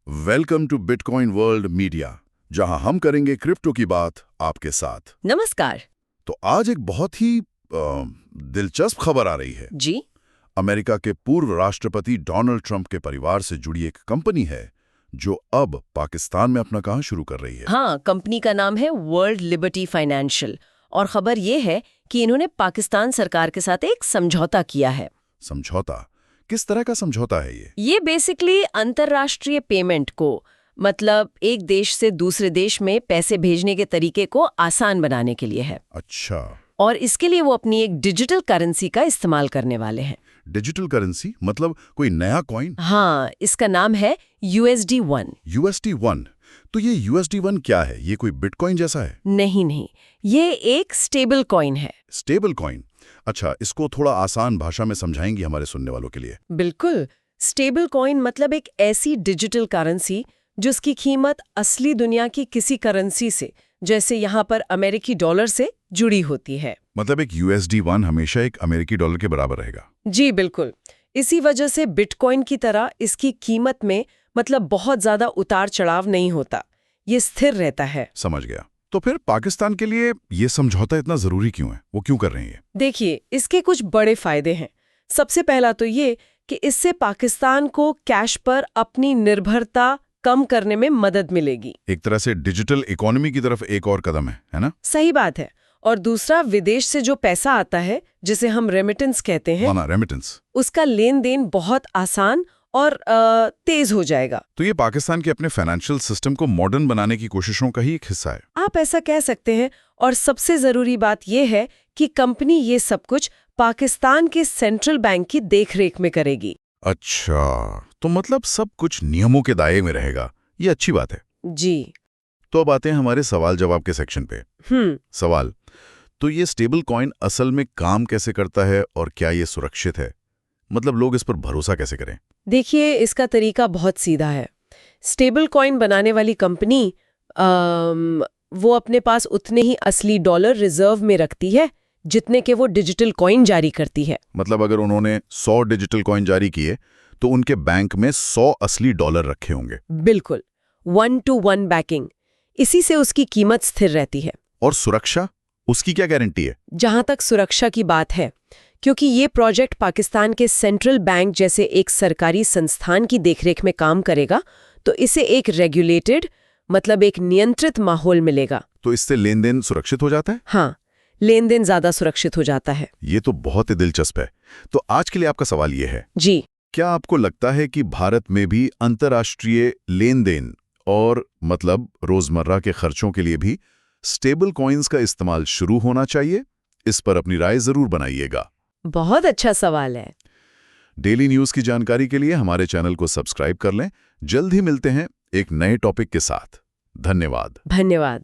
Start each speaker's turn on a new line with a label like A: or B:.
A: Welcome to bitcoin world media, जहां हम करेंगे क्रिप्टो की बात आपके साथ।
B: नमस्कार
A: तो आज एक बहुत ही दिलचस्प खबर आ रही है।
B: जी।
A: अमेरिका के पूर्व राष्ट्रपति डोनाल्ड ट्रंप के परिवार से जुड़ी एक कंपनी है जो अब पाकिस्तान में अपना काम शुरू कर रही है।
B: हाँ, कंपनी का नाम है वर्ल्ड लिबर्टी फाइनेंशियल और खबर ये है कि इन्होंने पाकिस्तान सरकार के साथ एक समझौता किया है।
A: समझौता? किस तरह का समझौता है ये?
B: ये बेसिकली अंतर्राष्ट्रीय पेमेंट को, मतलब एक देश से दूसरे देश में पैसे भेजने के तरीके को आसान बनाने के लिए है।
A: अच्छा।
B: और इसके लिए वो अपनी एक डिजिटल करेंसी का इस्तेमाल करने वाले हैं।
A: डिजिटल करेंसी मतलब कोई नया कॉइन?
B: हाँ, इसका नाम है USD1।
A: USD1? तो ये USD1 क्या है? ये कोई बिटकॉइन जैसा है?
B: नहीं, ये एक स्टेबल कॉइन है।
A: Stable coin? अच्छा, इसको थोड़ा आसान भाषा में समझाएंगी हमारे सुनने वालों के लिए?
B: बिल्कुल। स्टेबल कॉइन मतलब एक ऐसी डिजिटल करेंसी जिसकी कीमत असली दुनिया की किसी करेंसी से, जैसे यहाँ पर अमेरिकी डॉलर से जुड़ी होती है।
A: मतलब एक USD1 हमेशा एक अमेरिकी डॉलर के बराबर रहेगा?
B: जी बिल्कुल। इसी वजह से बिटकॉइन की तरह इसकी कीमत में मतलब बहुत ज्यादा उतार चढ़ाव नहीं होता, ये स्थिर रहता है।
A: समझ गया। तो फिर पाकिस्तान के लिए ये समझौता इतना जरूरी क्यों है? वो क्यों कर रहे हैं?
B: देखिए, इसके कुछ बड़े फायदे हैं। सबसे पहला तो ये कि इससे पाकिस्तान को कैश पर अपनी निर्भरता कम करने में मदद मिलेगी।
A: एक तरह से डिजिटल इकोनॉमी की तरफ एक और कदम है ना?
B: सही बात है। और दूसरा, विदेश से जो पैसा आता है, जिसे हम रेमिटेंस कहते हैं,
A: रेमिटेंस,
B: उसका लेन देन बहुत आसान और तेज हो जाएगा।
A: तो ये पाकिस्तान के अपने फाइनेंशियल सिस्टम को मॉडर्न बनाने की कोशिशों का ही एक हिस्सा है।
B: आप ऐसा कह सकते हैं। और सबसे जरूरी बात यह है कि कंपनी ये सब कुछ पाकिस्तान के सेंट्रल बैंक की देखरेख में करेगी।
A: अच्छा, तो मतलब सब कुछ नियमों के दायरे में रहेगा। ये अच्छी बात है।
B: जी।
A: तो अब आते हैं हमारे सवाल जवाब के सेक्शन पे। सवाल, तो ये स्टेबल कॉइन असल में काम कैसे करता है और क्या ये सुरक्षित है? मतलब लोग इस पर भरोसा कैसे करें?
B: देखिए, इसका तरीका बहुत सीधा है। स्टेबल कॉइन बनाने वाली कंपनी वो अपने पास उतने ही असली डॉलर रिजर्व में रखती है जितने के वो डिजिटल कॉइन जारी करती है।
A: मतलब अगर उन्होंने 100 डिजिटल कॉइन जारी किए तो उनके बैंक में 100 असली डॉलर रखे होंगे।
B: बिल्कुल, 1-to-1 बैकिंग। इसी से उसकी कीमत स्थिर रहती है।
A: और सुरक्षा, उसकी क्या गारंटी है?
B: जहां तक सुरक्षा की बात है, क्योंकि ये प्रोजेक्ट पाकिस्तान के सेंट्रल बैंक जैसे एक सरकारी संस्थान की देखरेख में काम करेगा, तो इसे एक रेगुलेटेड, मतलब एक नियंत्रित माहौल मिलेगा।
A: तो इससे लेन देन सुरक्षित हो जाता है?
B: हाँ, लेन देन ज्यादा सुरक्षित हो जाता है।
A: ये तो बहुत ही दिलचस्प है। तो आज के लिए आपका सवाल ये है,
B: जी,
A: क्या आपको लगता है कि भारत में भी अंतर्राष्ट्रीय लेन देन और मतलब रोजमर्रा के खर्चों के लिए भी स्टेबल कॉइन्स का इस्तेमाल शुरू होना चाहिए? इस पर अपनी राय जरूर बनाइएगा।
B: बहुत अच्छा सवाल है।
A: डेली न्यूज की जानकारी के लिए हमारे चैनल को सब्सक्राइब कर लें। जल्द ही मिलते हैं एक नए टॉपिक के साथ। धन्यवाद।
B: धन्यवाद।